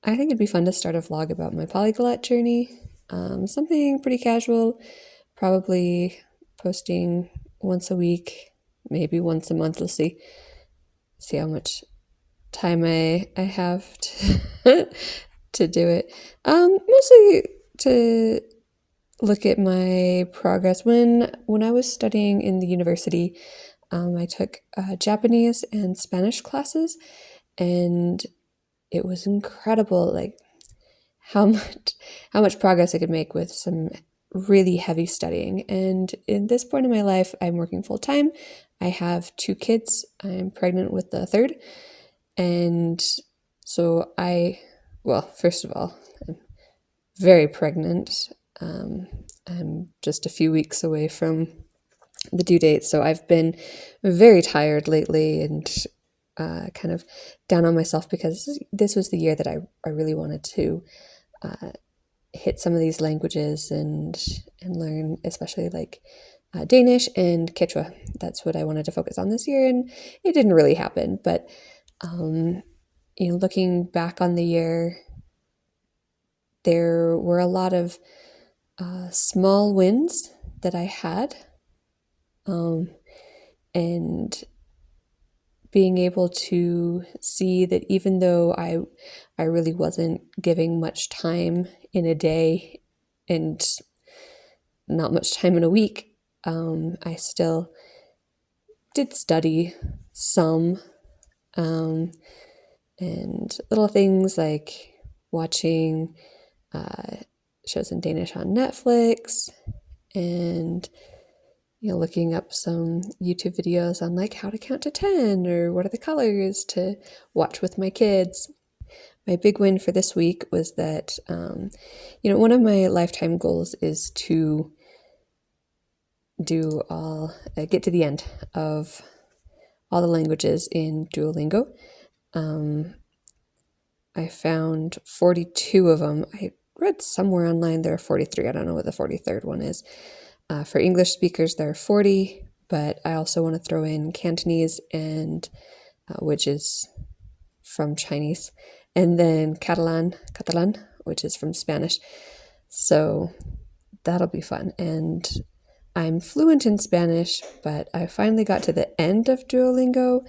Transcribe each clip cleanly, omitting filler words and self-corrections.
I think it'd be fun to start a vlog about my polyglot journey. Something pretty casual, probably posting once a week, maybe once a month. We'll see how much time I have to do it. Mostly to look at my progress. When I was studying in the university, I took Japanese and Spanish classes, and it was incredible. Like how much progress I could make with some really heavy studying. And in this point in my life, I'm working full time. I have 2 kids. I'm pregnant with the third. And so well, first of all, I'm very pregnant. I'm just a few weeks away from the due date. So I've been very tired lately and kind of down on myself because this was the year that I really wanted to hit some of these languages and learn, especially like Danish and Quechua. That's what I wanted to focus on this year, and it didn't really happen. But looking back on the year, there were a lot of small wins that I had, and being able to see that even though I really wasn't giving much time in a day and not much time in a week, I still did study some, and little things like watching shows in Danish on Netflix, and looking up some YouTube videos on like how to count to 10 or what are the colors to watch with my kids. My big win for this week was that, one of my lifetime goals is to get to the end of all the languages in Duolingo. I found 42 of them. I read somewhere online there are 43. I don't know what the 43rd one is. For English speakers, there are 40, but I also want to throw in Cantonese, and which is from Chinese, and then Catalan, which is from Spanish. So that'll be fun. And I'm fluent in Spanish, but I finally got to the end of Duolingo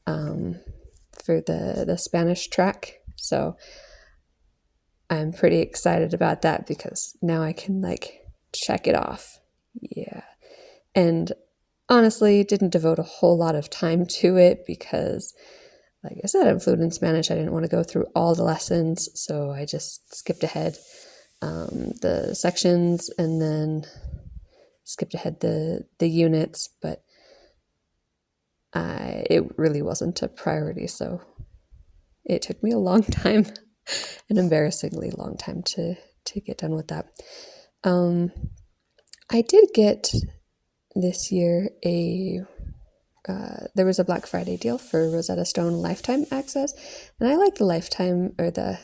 for the Spanish track. So I'm pretty excited about that because now I can like check it off. Yeah. And honestly, didn't devote a whole lot of time to it because, like I said, I'm fluent in Spanish. I didn't want to go through all the lessons, so I just skipped ahead the sections and then skipped ahead the units, but it really wasn't a priority, so it took me a long time, an embarrassingly long time to get done with that. I did get this year there was a Black Friday deal for Rosetta Stone lifetime access, and I like the lifetime or the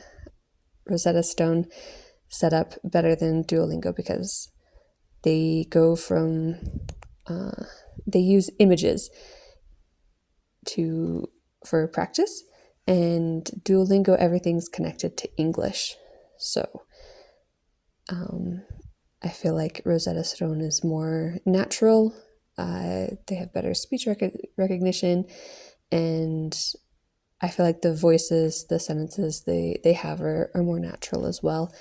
Rosetta Stone setup better than Duolingo because they go from they use images for practice, and Duolingo everything's connected to English, so I feel like Rosetta Stone is more natural. They have better speech recognition, and I feel like the voices, the sentences they have are more natural as well.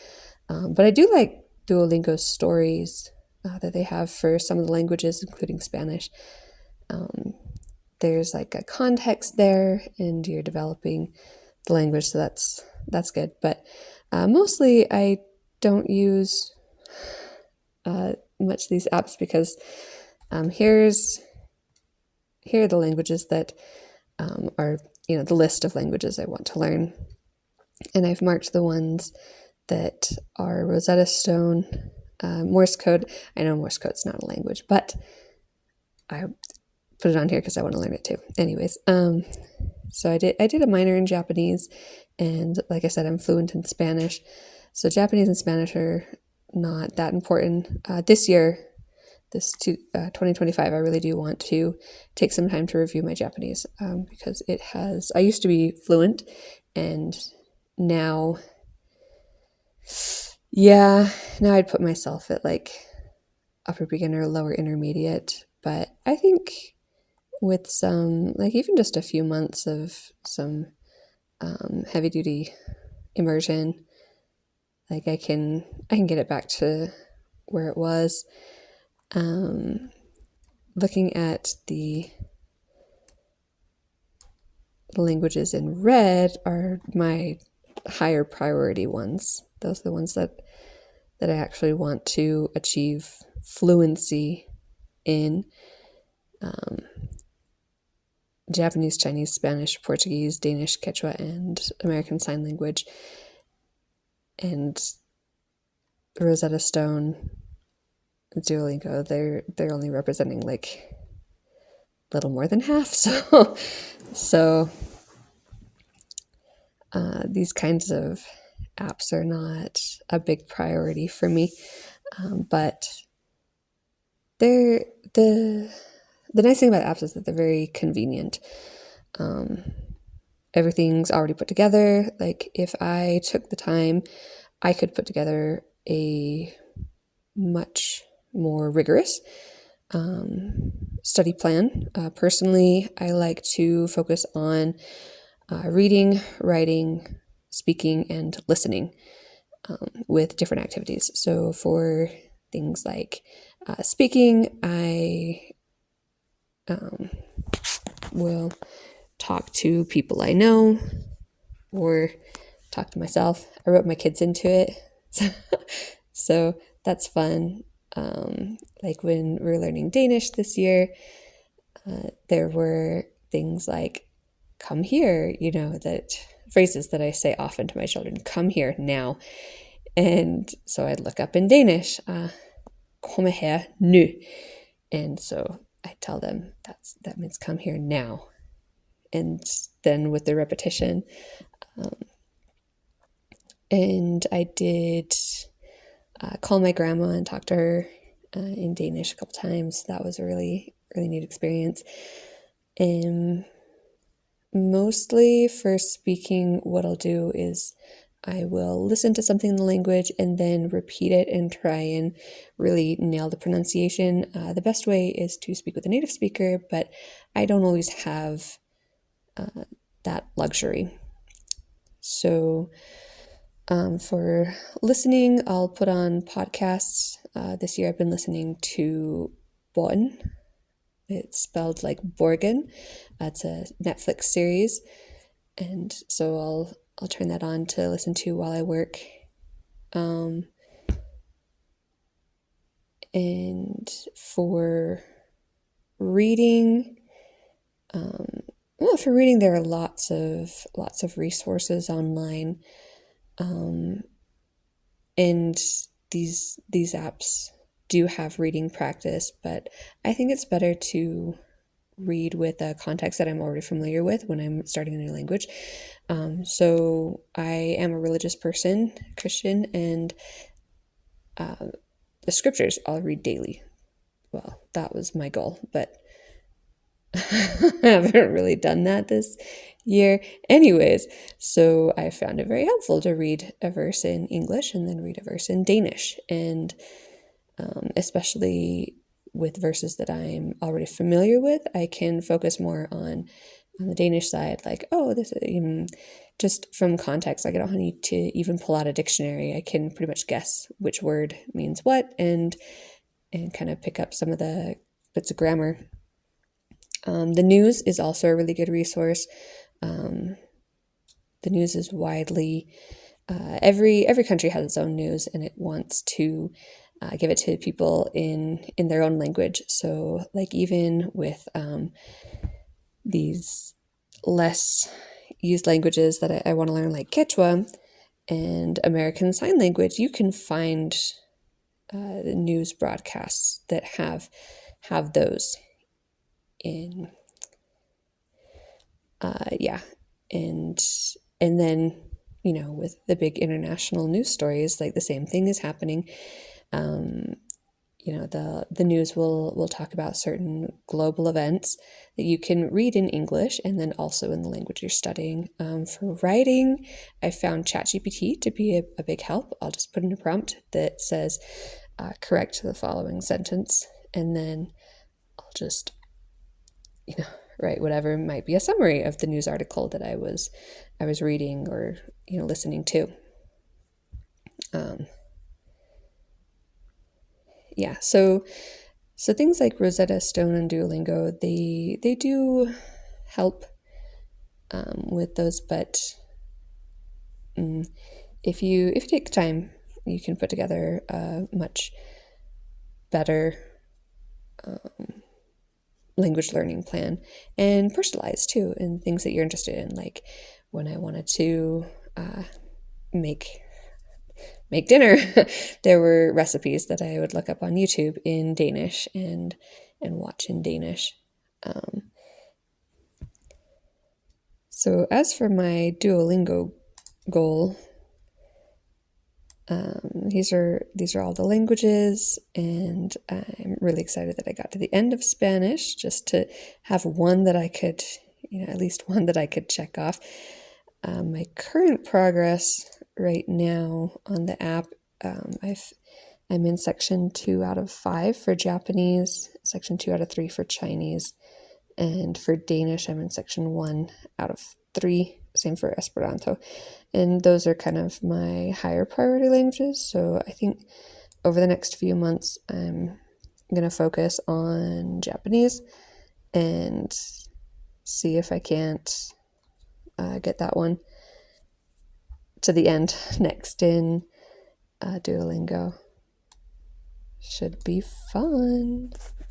But I do like Duolingo's stories that they have for some of the languages, including Spanish. There's like a context there, and you're developing the language, so that's good. But mostly, I don't use much of these apps because here are the languages that are the list of languages I want to learn, and I've marked the ones that are Rosetta Stone, Morse code. I know Morse code's not a language, but I put it on here because I want to learn it too. Anyways, so I did a minor in Japanese, and like I said, I'm fluent in Spanish. So Japanese and Spanish are not that important. This year, 2025, I really do want to take some time to review my Japanese because I used to be fluent, and now, yeah, now I'd put myself at like upper beginner, lower intermediate. But I think with some, like even just a few months of some heavy duty immersion, like I can get it back to where it was. Looking at the languages in red are my higher priority ones. Those are the ones that I actually want to achieve fluency in. Japanese, Chinese, Spanish, Portuguese, Danish, Quechua, and American Sign Language. And Rosetta Stone, Duolingo, they're only representing like a little more than half. So these kinds of apps are not a big priority for me, but they're the nice thing about apps is that they're very convenient. Everything's already put together. Like if I took the time, I could put together a much more rigorous study plan. Personally, I like to focus on reading, writing, speaking, and listening with different activities. So for things like speaking, I will talk to people I know or talk to myself. I wrote my kids into it. So that's fun. Like when we were learning Danish this year, there were things like, come here, that phrases that I say often to my children, come here now. And so I'd look up in Danish, komme her nu. And so I tell them that means come here now. And then with the repetition, and I did call my grandma and talk to her in Danish a couple times. That was a really, really neat experience. And mostly for speaking, what I'll do is I will listen to something in the language and then repeat it and try and really nail the pronunciation. The best way is to speak with a native speaker, but I don't always have that luxury. So for listening, I'll put on podcasts. This year I've been listening to Born. It's spelled like Borgen. It's a Netflix series. And so I'll turn that on to listen to while I work. And for reading, there are lots of resources online. And these apps do have reading practice, but I think it's better to read with a context that I'm already familiar with when I'm starting a new language. So I am a religious person, Christian, and the scriptures I'll read daily. Well, that was my goal, but I haven't really done that this year. Anyways, so I found it very helpful to read a verse in English and then read a verse in Danish. And especially with verses that I'm already familiar with, I can focus more on the Danish side, like, oh, this is just from context. Like I don't need to even pull out a dictionary. I can pretty much guess which word means what and kind of pick up some of the bits of grammar. The news is also a really good resource. The news is widely, every country has its own news, and it wants to give it to people in their own language. So like even with these less used languages that I want to learn, like Quechua and American Sign Language, you can find the news broadcasts that have those in and then with the big international news stories, like the same thing is happening. the news will talk about certain global events that you can read in English and then also in the language you're studying. For writing, I found ChatGPT to be a big help. I'll just put in a prompt that says, correct the following sentence, and then I'll just, write whatever might be a summary of the news article that I was reading or listening to. Yeah, so things like Rosetta Stone and Duolingo, they do help with those, but if you take time, you can put together a much better language learning plan, and personalized too, in things that you're interested in. Like when I wanted to make dinner, there were recipes that I would look up on YouTube in Danish and watch in Danish. So as for my Duolingo goal, these are all the languages, and I'm really excited that I got to the end of Spanish, just to have one that I could, at least one that I could check off. My current progress right now on the app, I'm in section 2 out of 5 for Japanese, section 2 out of 3 for Chinese, and for Danish, I'm in section 1 out of 3, same for Esperanto. And those are kind of my higher priority languages. So I think over the next few months, I'm going to focus on Japanese and see if I can't get that one to the end next in Duolingo. Should be fun.